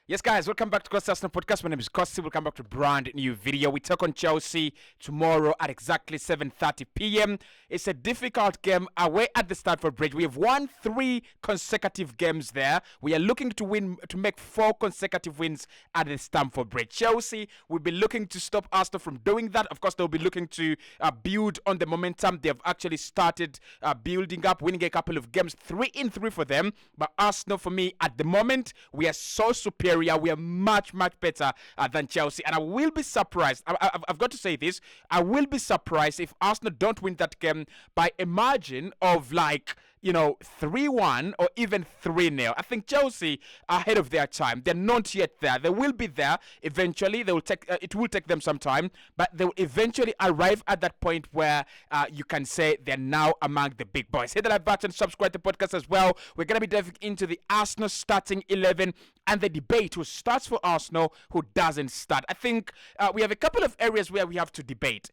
Yes, guys, welcome back to Cossy Podcast. My name is Cossy. Welcome back to a brand new video. We take on Chelsea tomorrow at exactly 7:30 p.m. It's a difficult game away at the Stamford Bridge. We have won 3 consecutive games there. We are looking to make 4 consecutive wins at the Stamford Bridge. Chelsea will be looking to stop Arsenal from doing that. Of course, they'll be looking to build on the momentum. They've actually started building up, winning a couple of games, 3 in 3 for them. But Arsenal, for me, at the moment, we are so superior. We are much better than Chelsea, and I will be surprised. I've got to say this. I will be surprised if Arsenal don't win that game by a margin of 3-1 or even 3-0. I think Chelsea are ahead of their time. They're not yet there. They will be there eventually. They will take. It will take them some time, but they will eventually arrive at that point where you can say they're now among the big boys. Hit the like button, subscribe to the podcast as well. We're gonna be diving into the Arsenal starting 11 and the debate who starts for Arsenal, who doesn't start. I think we have a couple of areas where we have to debate.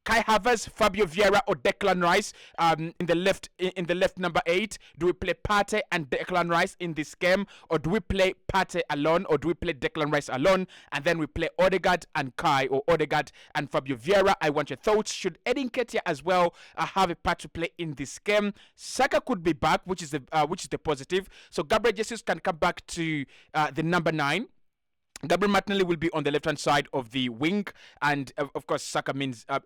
Kai Havertz, Fabio Vieira, or Declan Rice in the left number 8. Do we play Partey and Declan Rice in this game, or do we play Partey alone, or do we play Declan Rice alone, and then we play Odegaard and Kai, or Odegaard and Fabio Vieira? I want your thoughts. Should Edin Ketia as well have a part to play in this game? Saka could be back, which is the positive. So Gabriel Jesus can come back to the number 9. Gabriel Martinelli will be on the left-hand side of the wing, and of course, Saka means that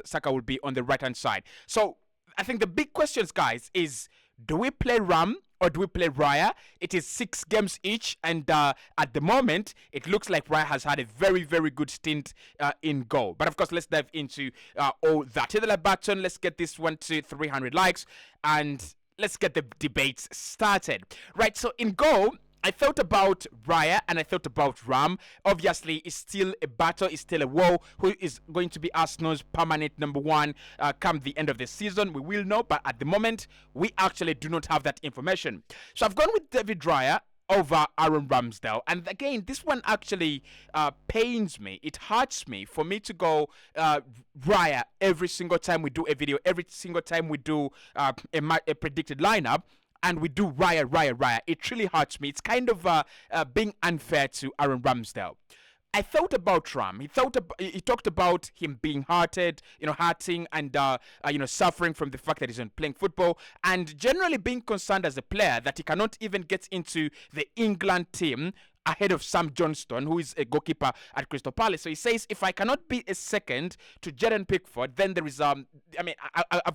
Saka will be on the right-hand side. So I think the big questions, guys, is do we play Ram or do we play Raya? It is 6 games each, and at the moment, it looks like Raya has had a very good stint in goal. But of course, let's dive into all that. Hit the like button. Let's get this one to 300 likes, and let's get the debates started. Right. So in goal, I thought about Raya and I thought about Ram. Obviously, it's still a battle, it's still a war. Who is going to be Arsenal's permanent number 1 come the end of the season? We will know, but at the moment, we actually do not have that information. So I've gone with David Raya over Aaron Ramsdale. And again, this one actually pains me. It hurts me for me to go Raya every single time we do a video, every single time we do a predicted lineup. And we do Raya. It really hurts me. It's kind of being unfair to Aaron Ramsdale. I thought about Ram. He talked about him being hurting, and suffering from the fact that he's not playing football, and generally being concerned as a player that he cannot even get into the England team ahead of Sam Johnston, who is a goalkeeper at Crystal Palace. So he says, if I cannot be a second to Jadon Pickford, then there is I've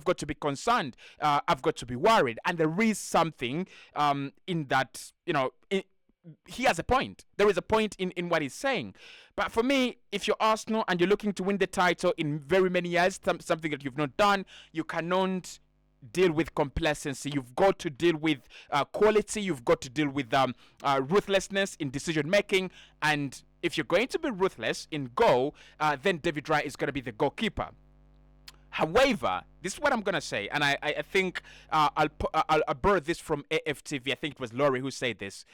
got to be concerned. I've got to be worried, and there is something in that. He has a point. There is a point in what he's saying. But for me, if you're Arsenal and you're looking to win the title in very many years, something that you've not done, you cannot deal with complacency. You've got to deal with quality. You've got to deal with ruthlessness in decision making. And if you're going to be ruthless in goal, then David Raya is going to be the goalkeeper. However, this is what I'm gonna say, and I think I'll borrow this from AFTV. I think it was Laurie who said this.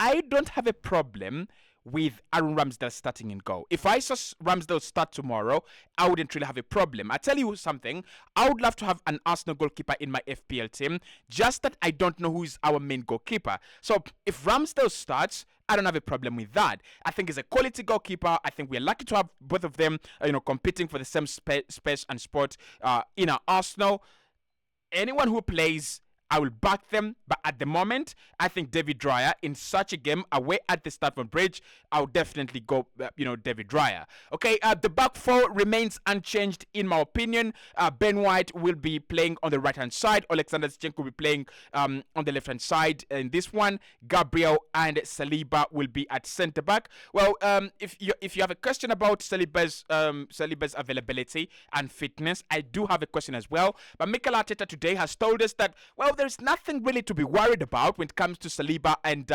I don't have a problem with Aaron Ramsdale starting in goal. If I saw Ramsdale start tomorrow, I wouldn't really have a problem. I tell you something, I would love to have an Arsenal goalkeeper in my FPL team, just that I don't know who is our main goalkeeper. So if Ramsdale starts, I don't have a problem with that. I think he's a quality goalkeeper. I think we're lucky to have both of them, competing for the same space and spot in our Arsenal. Anyone who plays, I will back them, but at the moment, I think David Raya in such a game away at the Stamford Bridge, I'll definitely go, David Raya. Okay, the back 4 remains unchanged in my opinion. Ben White will be playing on the right-hand side. Alexander Zinchenko will be playing on the left-hand side in this one. Gabriel and Saliba will be at centre-back. Well, if you have a question about Saliba's availability and fitness, I do have a question as well. But Mikel Arteta today has told us that, well, there's nothing really to be worried about when it comes to Saliba and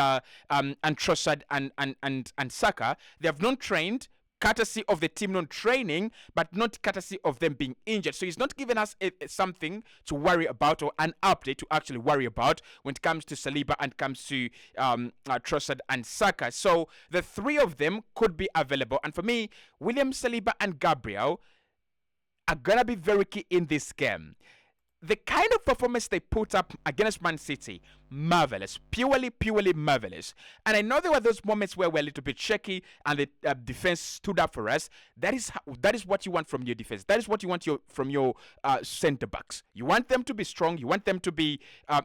Trossard and Saka. They have not trained, courtesy of the team not training, but not courtesy of them being injured. So he's not giving us something to worry about, or an update to actually worry about when it comes to Saliba and comes to Trossard and Saka. So the 3 of them could be available. And for me, William Saliba and Gabriel are going to be very key in this game. The kind of performance they put up against Man City marvelous, purely marvelous. And I know there were those moments where we're a little bit shaky and the defense stood up for us. That is what you want from your defense. That is what you want from your center backs. You want them to be strong. You want them to be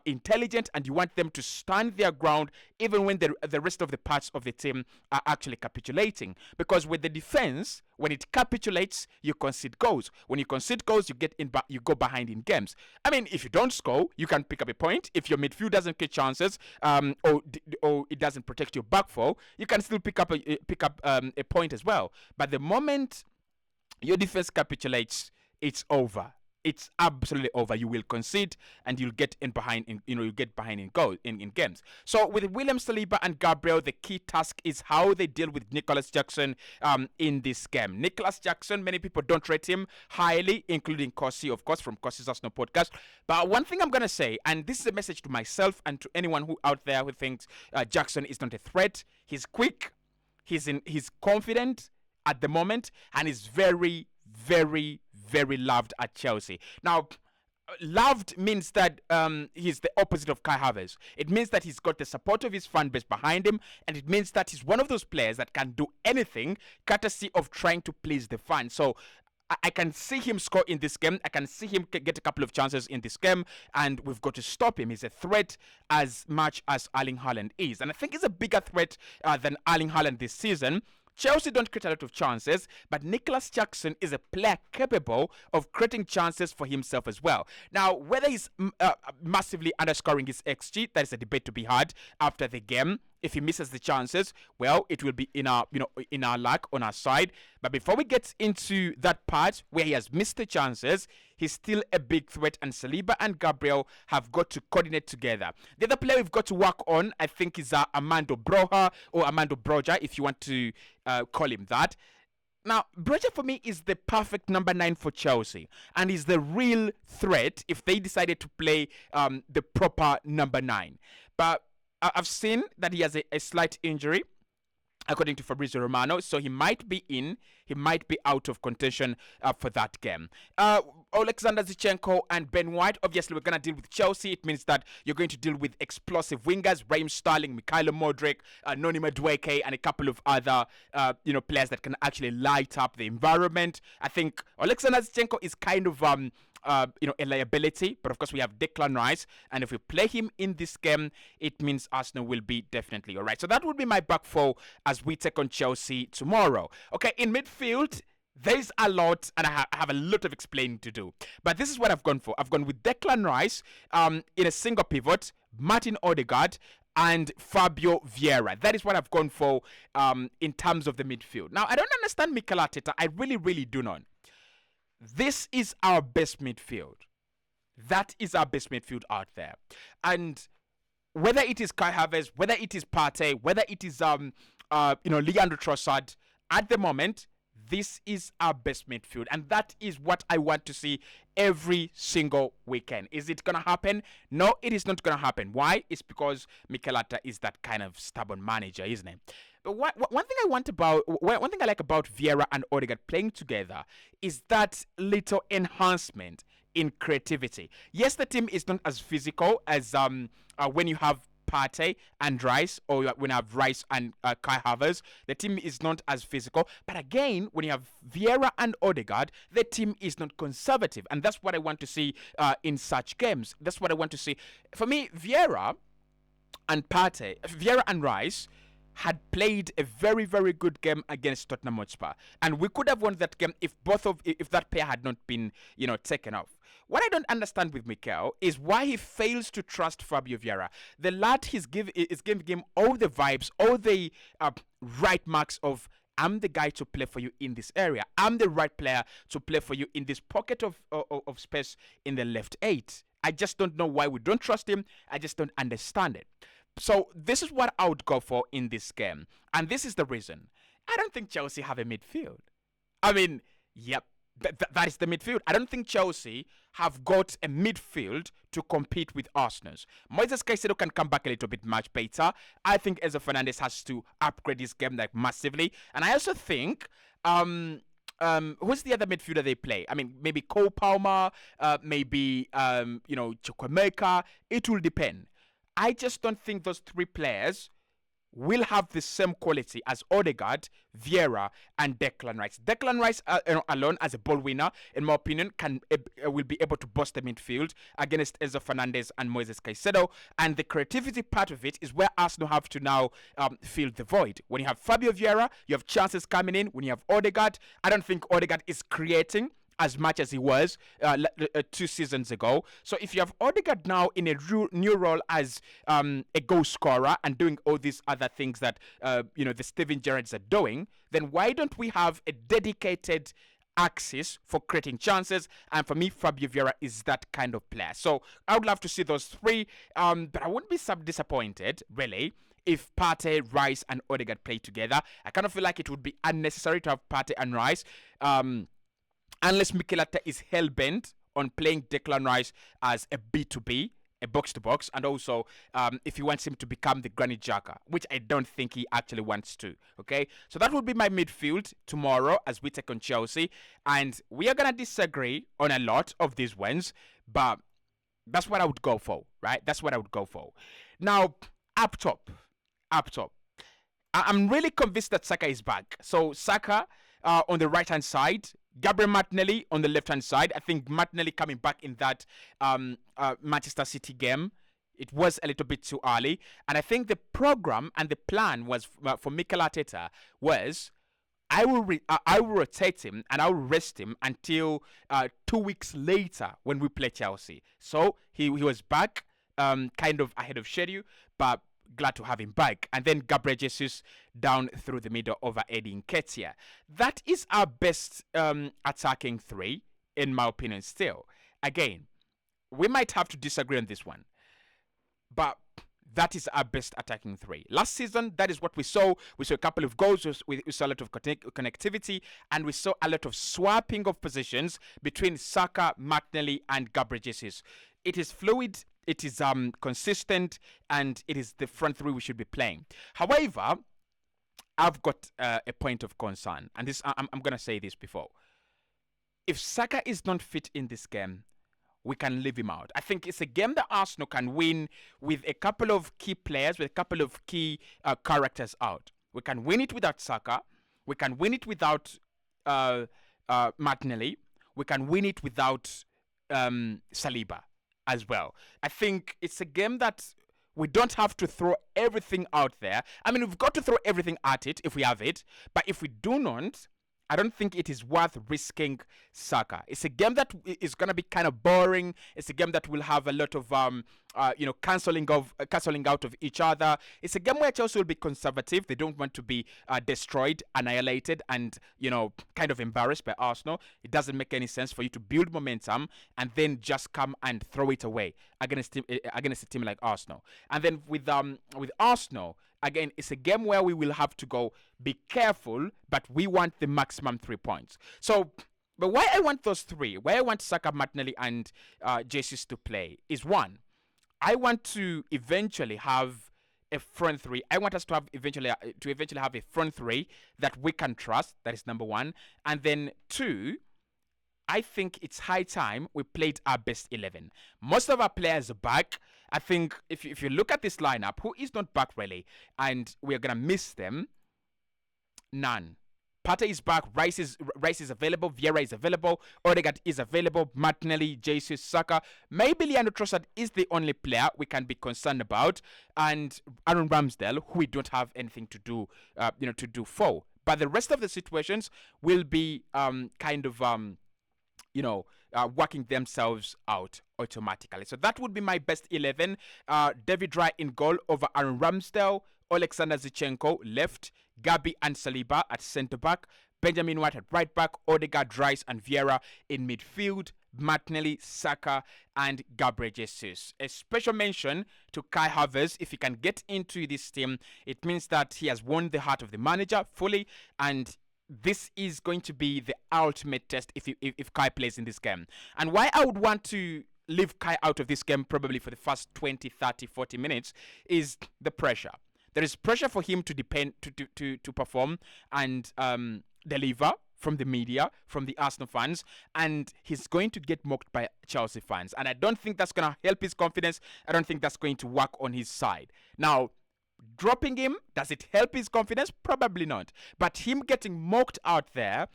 intelligent, and you want them to stand their ground even when the rest of the parts of the team are actually capitulating. Because with the defense, when it capitulates, you concede goals. When you concede goals, you go behind in games. I mean, if you don't score, you can pick up a point. If your midfield doesn't get chances, or it doesn't protect your back four, you can still pick up a point as well. But the moment your defense capitulates, it's over. It's absolutely over. You will concede and you'll get behind in goal in games. So with William Saliba and Gabriel, the key task is how they deal with Nicholas Jackson in this game. Nicholas Jackson, many people don't rate him highly, including Cossy, of course, from Cossy's Arsenal podcast. But one thing I'm gonna say, and this is a message to myself and to anyone who out there who thinks Jackson is not a threat. He's quick, he's confident at the moment, and he's very, very, very loved at Chelsea. Now, loved means that he's the opposite of Kai Havertz. It means that he's got the support of his fan base behind him, and it means that he's one of those players that can do anything courtesy of trying to please the fans. So I can see him score in this game. I can see him get a couple of chances in this game, and we've got to stop him. He's a threat as much as Erling Haaland is, and I think he's a bigger threat than Erling Haaland this season. Chelsea don't create a lot of chances, but Nicholas Jackson is a player capable of creating chances for himself as well. Now, whether he's massively underscoring his XG, that is a debate to be had after the game. If he misses the chances, well, it will be in our luck, on our side. But before we get into that part where he has missed the chances, he's still a big threat, and Saliba and Gabriel have got to coordinate together. The other player we've got to work on, I think, is Armando Broja, or Armando Broja, if you want to call him that. Now, Broja for me is the perfect number 9 for Chelsea, and is the real threat if they decided to play the proper number 9. But I've seen that he has a slight injury, according to Fabrizio Romano, so he might be in, he might be out of contention for that game. Alexander Zinchenko and Ben White, obviously we're going to deal with Chelsea. It means that you're going to deal with explosive wingers, Raheem Sterling, Mikhailo Modric, Noni Madueke, and a couple of other players that can actually light up the environment. I think Alexander Zinchenko is kind of a liability, but of course we have Declan Rice, and if we play him in this game, it means Arsenal will be definitely all right. So that would be my back four as we take on Chelsea tomorrow. Okay, in midfield, there's a lot, and I have a lot of explaining to do. But this is what I've gone for. I've gone with Declan Rice in a single pivot, Martin Odegaard, and Fabio Vieira. That is what I've gone for in terms of the midfield. Now, I don't understand Mikel Arteta. I really, really do not. This is our best midfield. That is our best midfield out there. And whether it is Kai Havertz, whether it is Partey, whether it is Leandro Trossard, at the moment, this is our best midfield, and that is what I want to see every single weekend. Is it going to happen? No, it is not going to happen. Why? It's because Mikel Arteta is that kind of stubborn manager, isn't it? But one thing I like about Vieira and Odegaard playing together is that little enhancement in creativity. Yes, the team is not as physical as when you have Partey and Rice, or when you have Rice and Kai Havertz, the team is not as physical. But again, when you have Vieira and Odegaard, the team is not conservative, and that's what I want to see in such games. That's what I want to see. For me, Vieira and Rice had played a very, very good game against Tottenham Hotspur, and we could have won that game if that pair had not been taken off. What I don't understand with Mikel is why he fails to trust Fabio Vieira. The lad is giving him all the vibes, all the right marks of, I'm the guy to play for you in this area. I'm the right player to play for you in this pocket of space in the left 8. I just don't know why we don't trust him. I just don't understand it. So this is what I would go for in this game. And this is the reason. I don't think Chelsea have a midfield. I mean, yep. That is the midfield. I don't think Chelsea have got a midfield to compete with Arsenal's. Moises Caicedo can come back a little bit much better. I think Enzo Fernandez has to upgrade his game massively. And I also think who's the other midfielder they play? I mean, maybe Cole Palmer, maybe Chukwuemeka. It will depend. I just don't think those three players will have the same quality as Odegaard, Vieira, and Declan Rice. Declan Rice alone, as a ball winner, in my opinion, will be able to bust the midfield against Enzo Fernandez and Moises Caicedo. And the creativity part of it is where Arsenal have to now fill the void. When you have Fabio Vieira, you have chances coming in. When you have Odegaard, I don't think Odegaard is creating as much as he was 2 seasons ago. So if you have Odegaard now in a new role as a goal scorer and doing all these other things that the Steven Gerrards are doing, then why don't we have a dedicated axis for creating chances? And for me, Fabio Vieira is that kind of player. So I would love to see those three, but I wouldn't be disappointed, really, if Partey, Rice, and Odegaard play together. I kind of feel like it would be unnecessary to have Partey and Rice. Unless Mikel Arteta is hell-bent on playing Declan Rice as a B2B, a box-to-box, and also if he wants him to become the Granit Xhaka, which I don't think he actually wants to, okay? So that would be my midfield tomorrow as we take on Chelsea, and we are going to disagree on a lot of these wins, but that's what I would go for, right? That's what I would go for. Now, up top, I'm really convinced that Saka is back. So Saka on the right-hand side, Gabriel Martinelli on the left-hand side. I think Martinelli coming back in that Manchester City game, it was a little bit too early. And I think the program and the plan was for Mikel Arteta was I will rotate him and I will rest him until 2 weeks later when we play Chelsea. So he was back kind of ahead of schedule, but glad to have him back. And then Gabriel Jesus down through the middle over Eddie Nketiah. That is our best attacking three, in my opinion, still. Again, we might have to disagree on this one, but that is our best attacking three. Last season, that is what we saw. We saw a couple of goals, we saw a lot of connectivity, and we saw a lot of swapping of positions between Saka, Martinelli, and Gabriel Jesus. It is fluid, it is consistent, and it is the front three we should be playing. However, I've got a point of concern, and this I'm going to say this before. If Saka is not fit in this game, we can leave him out. I think it's a game that Arsenal can win with a couple of key players, with a couple of key characters out. We can win it without Saka. We can win it without Martinelli. We can win it without Saliba as well. I think it's a game that we don't have to throw everything out there. I mean, we've got to throw everything at it if we have it. But if we do not, I don't think it is worth risking Saka. It's a game that is going to be kind of boring. It's a game that will have a lot of, cancelling out of each other. It's a game where Chelsea will be conservative. They don't want to be destroyed, annihilated, and, kind of embarrassed by Arsenal. It doesn't make any sense for you to build momentum and then just come and throw it away against a team like Arsenal. And then with Arsenal, again, it's a game where we will have to go be careful, but we want the maximum 3 points. So, but why I want those three, why I want Saka, Martinelli, and Jesus to play is one, I want to eventually have a front three. I want us to have eventually have a front three that we can trust. That is number one. And then two, I think it's high time we played our best 11. Most of our players are back. I think if you look at this lineup, who is not back really, and we are going to miss them? None. Partey is back, Rice is available, Vieira is available, Odegaard is available, Martinelli, Jesus, Saka. Maybe Leandro Trossard is the only player we can be concerned about, and Aaron Ramsdale, who we don't have anything to do, to do for. But the rest of the situations will be working themselves out automatically. So that would be my best 11. David Raya in goal over Aaron Ramsdale, Alexander Zinchenko left, Gabi and Saliba at centre-back, Benjamin White at right-back, Odegaard, Rice and Vieira in midfield, Martinelli, Saka and Gabriel Jesus. A special mention to Kai Havertz. If he can get into this team, it means that he has won the heart of the manager fully, and this is going to be the ultimate test if Kai plays in this game. And why I would want to leave Kai out of this game probably for the first 20, 30, 40 minutes is the pressure. There is pressure for him to perform and deliver from the media, from the Arsenal fans, and he's going to get mocked by Chelsea fans. And I don't think that's going to help his confidence. I don't think that's going to work on his side. Now, dropping him, does it help his confidence? Probably not. But him getting mocked out there,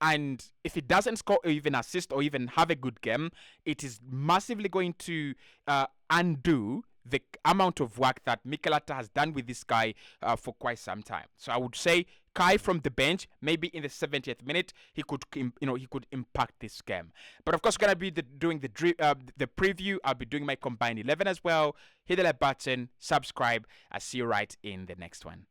and if he doesn't score or even assist or even have a good game, it is massively going to undo the amount of work that Mikel Arteta has done with this guy for quite some time. So I would say Kai from the bench, maybe in the 70th minute, he could impact this game. But of course, gonna be doing the preview. I'll be doing my combined 11 as well. Hit the like button, subscribe. I'll see you right in the next one.